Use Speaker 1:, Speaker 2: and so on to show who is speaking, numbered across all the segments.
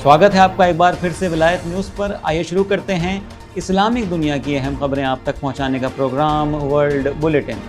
Speaker 1: स्वागत है आपका एक बार फिर से विलायत न्यूज़ पर। आइए शुरू करते हैं इस्लामिक दुनिया की अहम खबरें आप तक पहुंचाने का प्रोग्राम वर्ल्ड बुलेटिन।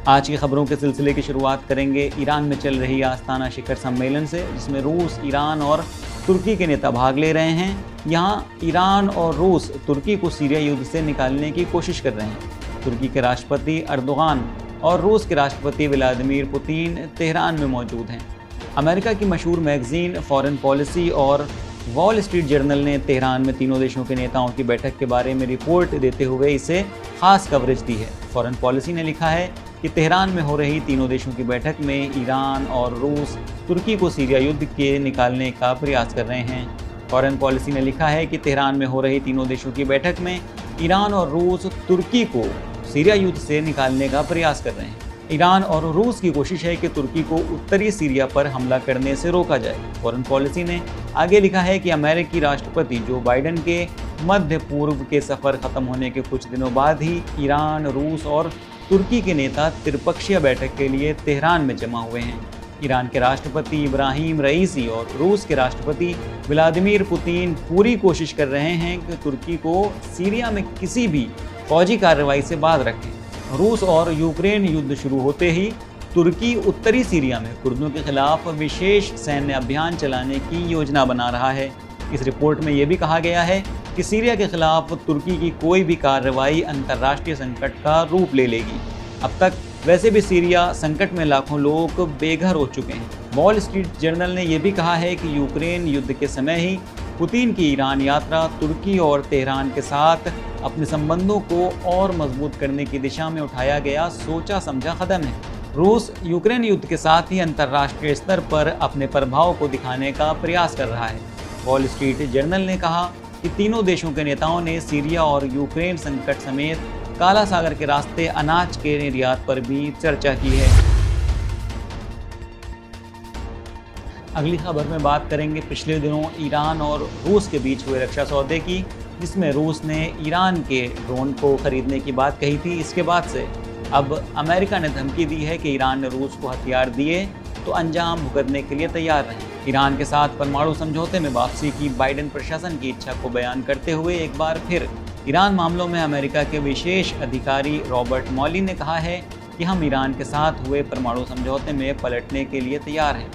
Speaker 1: आज की खबरों के सिलसिले की शुरुआत करेंगे ईरान में चल रही आस्ताना शिखर सम्मेलन से, जिसमें रूस, ईरान और तुर्की के नेता भाग ले रहे हैं। यहाँ ईरान और रूस तुर्की को सीरिया युद्ध से निकालने की कोशिश कर रहे हैं। तुर्की के राष्ट्रपति अर्दोगान और रूस के राष्ट्रपति व्लादिमीर पुतिन तेहरान में मौजूद हैं। अमेरिका की मशहूर मैगजीन फॉरेन पॉलिसी और वॉल स्ट्रीट जर्नल ने तेहरान में तीनों देशों के नेताओं की बैठक के बारे में रिपोर्ट देते हुए इसे खास कवरेज दी है। फॉरेन पॉलिसी ने लिखा है कि तेहरान में हो रही तीनों देशों की बैठक में ईरान और रूस तुर्की को सीरिया युद्ध के निकालने का प्रयास कर रहे हैं। फॉरेन पॉलिसी ने लिखा है कि तेहरान में हो रही तीनों देशों की बैठक में ईरान और रूस तुर्की को सीरिया युद्ध से निकालने का प्रयास कर रहे हैं। ईरान और रूस की कोशिश है कि तुर्की को उत्तरी सीरिया पर हमला करने से रोका जाए। फॉरेन पॉलिसी ने आगे लिखा है कि अमेरिकी राष्ट्रपति जो बाइडेन के मध्य पूर्व के सफ़र खत्म होने के कुछ दिनों बाद ही ईरान, रूस और तुर्की के नेता त्रिपक्षीय बैठक के लिए तेहरान में जमा हुए हैं। ईरान के राष्ट्रपति इब्राहिम रईसी और रूस के राष्ट्रपति व्लादिमीर पुतिन पूरी कोशिश कर रहे हैं कि तुर्की को सीरिया में किसी भी फौजी कार्रवाई से बाध रखें। रूस और यूक्रेन युद्ध शुरू होते ही तुर्की उत्तरी सीरिया में कुर्दों के खिलाफ विशेष सैन्य अभियान चलाने की योजना बना रहा है। इस रिपोर्ट में यह भी कहा गया है कि सीरिया के खिलाफ तुर्की की कोई भी कार्रवाई अंतर्राष्ट्रीय संकट का रूप ले लेगी। अब तक वैसे भी सीरिया संकट में लाखों लोग बेघर हो चुके हैं। वॉल स्ट्रीट जर्नल ने यह भी कहा है कि यूक्रेन युद्ध के समय ही पुतिन की ईरान यात्रा तुर्की और तेहरान के साथ अपने संबंधों को और मजबूत करने की दिशा में उठाया गया सोचा समझा कदम है। रूस यूक्रेन युद्ध के साथ ही अंतर्राष्ट्रीय स्तर पर अपने प्रभाव को दिखाने का प्रयास कर रहा है। वॉल स्ट्रीट जर्नल ने कहा कि तीनों देशों के नेताओं ने सीरिया और यूक्रेन संकट समेत काला सागर के रास्ते अनाज के निर्यात पर भी चर्चा की है। अगली खबर में बात करेंगे पिछले दिनों ईरान और रूस के बीच हुए रक्षा सौदे की, जिसमें रूस ने ईरान के ड्रोन को खरीदने की बात कही थी। इसके बाद से अब अमेरिका ने धमकी दी है कि ईरान ने रूस को हथियार दिए तो अंजाम भुगतने के लिए तैयार रहे। ईरान के साथ परमाणु समझौते में वापसी की बाइडेन प्रशासन की इच्छा को बयान करते हुए एक बार फिर ईरान मामलों में अमेरिका के विशेष अधिकारी रॉबर्ट मॉली ने कहा है कि हम ईरान के साथ हुए परमाणु समझौते में पलटने के लिए तैयार हैं।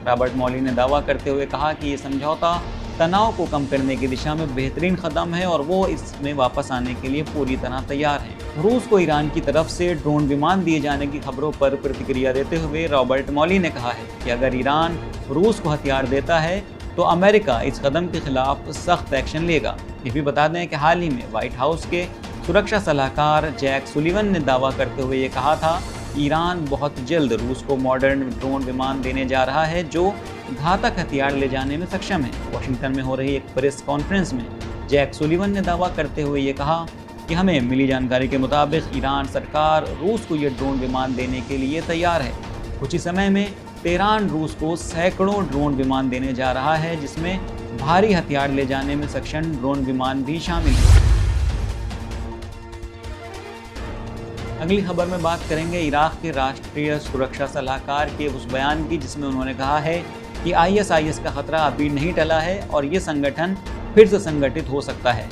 Speaker 1: रॉबर्ट मॉली ने दावा करते हुए कहा कि ये समझौता तनाव को कम करने की दिशा में बेहतरीन कदम है और वो इसमें वापस आने के लिए पूरी तरह तैयार हैं। रूस को ईरान की तरफ से ड्रोन विमान दिए जाने की खबरों पर प्रतिक्रिया देते हुए रॉबर्ट मॉली ने कहा है कि अगर ईरान रूस को हथियार देता है तो अमेरिका इस कदम के खिलाफ सख्त एक्शन लेगा। ये भी बता दें कि हाल ही में व्हाइट हाउस के सुरक्षा सलाहकार जैक सुलिवन ने दावा करते हुए ये कहा था कि ईरान बहुत जल्द रूस को मॉडर्न ड्रोन विमान देने जा रहा है जो घातक हथियार ले जाने में सक्षम है। वाशिंगटन में हो रही एक प्रेस कॉन्फ्रेंस में जैक सुलिवन ने दावा करते हुए ये कहा कि हमें मिली जानकारी के मुताबिक ईरान सरकार रूस को ये ड्रोन विमान देने के लिए तैयार है। कुछ ही समय में तेहरान रूस को सैकड़ों ड्रोन विमान देने जा रहा है, जिसमें भारी हथियार ले जाने में सक्षम ड्रोन विमान भी शामिल है। अगली खबर में बात करेंगे इराक के राष्ट्रीय सुरक्षा सलाहकार के उस बयान की, जिसमें उन्होंने कहा है कि आईएसआईएस का खतरा अभी नहीं टला है और ये संगठन फिर से संगठित हो सकता है।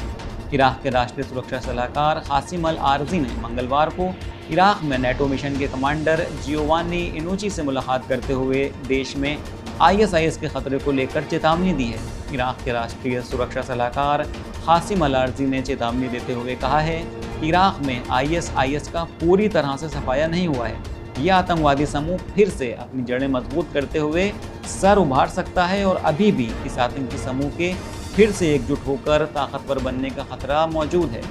Speaker 1: इराक के राष्ट्रीय सुरक्षा सलाहकार कासिम अल आरजी ने मंगलवार को इराक में नेटो मिशन के कमांडर जियोवानी इनूची से मुलाकात करते हुए देश में आईएसआईएस के खतरे को लेकर चेतावनी दी है। इराक के राष्ट्रीय सुरक्षा सलाहकार कासिम अल आरजी ने चेतावनी देते हुए कहा है कि इराक में आईएसआईएस का पूरी तरह से सफाया नहीं हुआ है। यह आतंकवादी समूह फिर से अपनी जड़ें मजबूत करते हुए सर उभार सकता है और अभी भी इस आतंकी समूह के फिर से एकजुट होकर ताकतवर बनने का खतरा मौजूद है।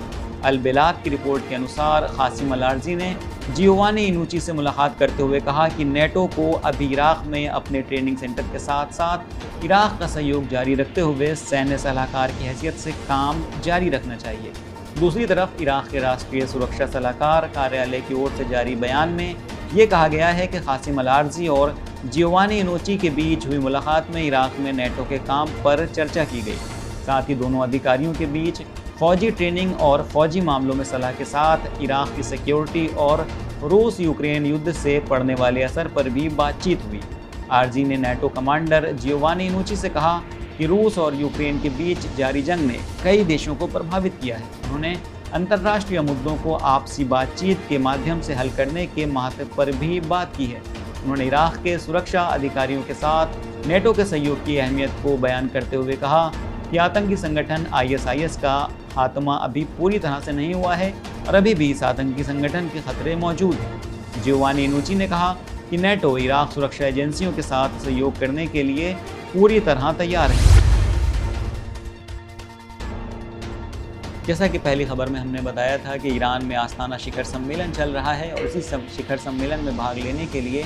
Speaker 1: अल बेलाग की रिपोर्ट के अनुसार कासिम अल आरजी ने जियोवानी इनूची से मुलाकात करते हुए कहा कि नेटो को अभी इराक में अपने ट्रेनिंग सेंटर के साथ साथ इराक का सहयोग जारी रखते हुए सैन्य सलाहकार की हैसियत से काम जारी रखना चाहिए। दूसरी तरफ इराक के राष्ट्रीय सुरक्षा सलाहकार कार्यालय की ओर से जारी बयान में ये कहा गया है कि कासिम अल आरजी और जियोवानी इनोची के बीच हुई मुलाकात में इराक में नेटो के काम पर चर्चा की गई। साथ ही दोनों अधिकारियों के बीच फौजी ट्रेनिंग और फौजी मामलों में सलाह के साथ इराक की सिक्योरिटी और रूस यूक्रेन युद्ध से पड़ने वाले असर पर भी बातचीत हुई। आरजी ने नेटो कमांडर जियोवानी इनोची से कहा कि रूस और यूक्रेन के बीच जारी जंग ने कई देशों को प्रभावित किया है। उन्होंने अंतर्राष्ट्रीय मुद्दों को आपसी बातचीत के माध्यम से हल करने के महत्व पर भी बात की है। उन्होंने इराक के सुरक्षा अधिकारियों के साथ नेटो के सहयोग की अहमियत को बयान करते हुए कहा कि आतंकी संगठन ISIS का खात्मा अभी पूरी तरह से नहीं हुआ है और अभी भी इस आतंकी संगठन के खतरे मौजूद हैं। जियोवानी इनोची ने कहा कि नेटो इराक सुरक्षा एजेंसियों के साथ सहयोग करने के लिए पूरी तरह तैयार है। जैसा कि पहली खबर में हमने बताया था कि ईरान में आस्ताना शिखर सम्मेलन चल रहा है और इसी शिखर सम्मेलन में भाग लेने के लिए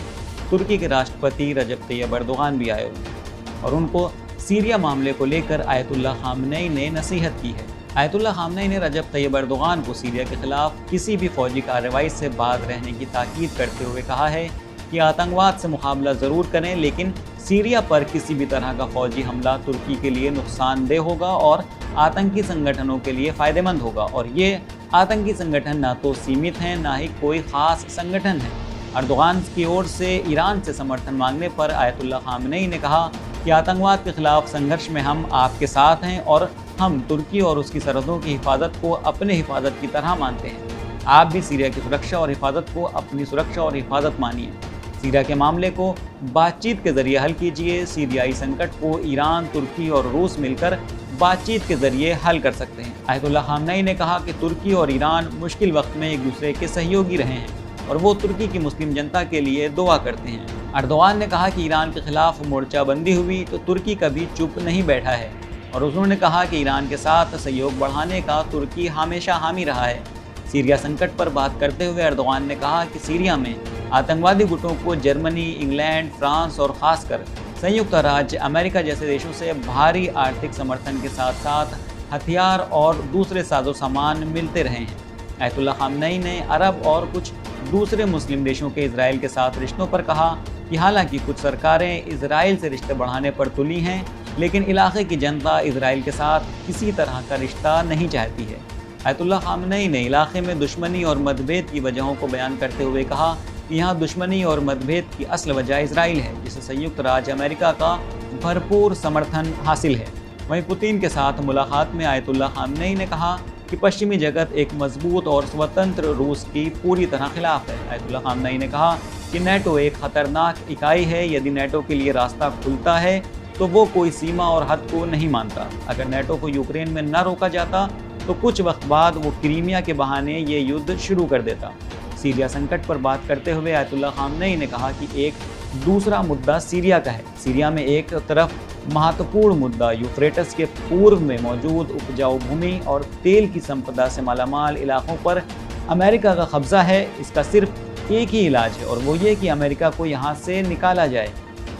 Speaker 1: तुर्की के राष्ट्रपति रजब तैयब एर्दोगान भी आए हुए और उनको सीरिया मामले को लेकर आयतुल्लाह खामनेई ने नसीहत की है। आयतुल्लाह खामनेई ने रजब तैयब एर्दोगान को सीरिया के खिलाफ किसी भी फौजी कार्रवाई से बाज रहने की ताकीद करते हुए कहा है कि आतंकवाद से मुकाबला ज़रूर करें, लेकिन सीरिया पर किसी भी तरह का फौजी हमला तुर्की के लिए नुकसानदेह होगा और आतंकी संगठनों के लिए फ़ायदेमंद होगा। और ये आतंकी संगठन ना तो सीमित हैं, ना ही कोई ख़ास संगठन है। एर्दोगान की ओर से ईरान से समर्थन मांगने पर आयतुल्लाह खामनेई ने कहा कि आतंकवाद के खिलाफ संघर्ष में हम आपके साथ हैं और हम तुर्की और उसकी सरहदों की हिफाजत को अपने हिफाजत की तरह मानते हैं। आप भी सीरिया की सुरक्षा और हिफाजत को अपनी सुरक्षा और हिफाजत मानिए। सीरिया के मामले को बातचीत के जरिए हल कीजिए। सीरियाई संकट को ईरान, तुर्की और रूस मिलकर बातचीत के जरिए हल कर सकते हैं। आयतुल्लाह खामनेई ने कहा कि तुर्की और ईरान मुश्किल वक्त में एक दूसरे के सहयोगी रहे हैं और वो तुर्की की मुस्लिम जनता के लिए दुआ करते हैं। एर्दोगान ने कहा कि ईरान के खिलाफ मोर्चाबंदी हुई तो तुर्की कभी चुप नहीं बैठा है और उन्होंने कहा कि ईरान के साथ सहयोग बढ़ाने का तुर्की हमेशा हामी रहा है। सीरिया संकट पर बात करते हुए एर्दोगान ने कहा कि सीरिया में आतंकवादी गुटों को जर्मनी, इंग्लैंड, फ्रांस और खासकर संयुक्त राज्य अमेरिका जैसे देशों से भारी आर्थिक समर्थन के साथ साथ हथियार और दूसरे साजो सामान मिलते रहे हैं। आयतुल्लाह खामनेई ने अरब और कुछ दूसरे मुस्लिम देशों के इजराइल के साथ रिश्तों पर कहा कि हालांकि कुछ सरकारें इजराइल से रिश्ते बढ़ाने पर तुली हैं, लेकिन इलाके की जनता इजराइल के साथ किसी तरह का रिश्ता नहीं चाहती है। आयतुल्लाह खामनेई ने इलाके में दुश्मनी और मतभेद की वजहों को बयान करते हुए कहा कि यहाँ दुश्मनी और मतभेद की असल वजह इजराइल है, जिसे संयुक्त राज्य अमेरिका का भरपूर समर्थन हासिल है। वहीं पुतिन के साथ मुलाकात में आयतुल्लाह खामनेई ने कहा कि पश्चिमी जगत एक मजबूत और स्वतंत्र रूस की पूरी तरह खिलाफ है। आयतुल्लाह खामनेई ने कहा कि नेटो एक खतरनाक इकाई है। यदि नेटो के लिए रास्ता खुलता है तो वो कोई सीमा और हद को नहीं मानता। अगर नेटो को यूक्रेन में न रोका जाता तो कुछ वक्त बाद वो क्रीमिया के बहाने ये युद्ध शुरू कर देता। सीरिया संकट पर बात करते हुए आयतुल्लाह खामनेई ने कहा कि एक दूसरा मुद्दा सीरिया का है। सीरिया में एक तरफ महत्वपूर्ण मुद्दा यूफ्रेटस के पूर्व में मौजूद उपजाऊ भूमि और तेल की संपदा से मालामाल इलाकों पर अमेरिका का कब्जा है। इसका सिर्फ एक ही इलाज है और वो ये कि अमेरिका को यहाँ से निकाला जाए।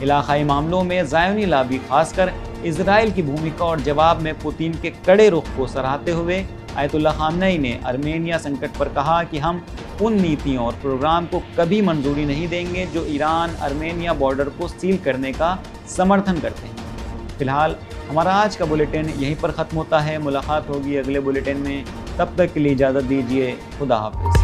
Speaker 1: इलाकाई मामलों में ज़ायोनी लाबी खासकर इजराइल की भूमिका और जवाब में पुतिन के कड़े रुख को सराहते हुए आयतुल्लाह खामनेई ने अर्मेनिया संकट पर कहा कि हम उन नीतियों और प्रोग्राम को कभी मंजूरी नहीं देंगे जो ईरान अर्मेनिया बॉर्डर को सील करने का समर्थन करते हैं। फिलहाल हमारा आज का बुलेटिन यहीं पर ख़त्म होता है। मुलाकात होगी अगले बुलेटिन में, तब तक के लिए इजाज़त दीजिए। खुदा हाफिज़।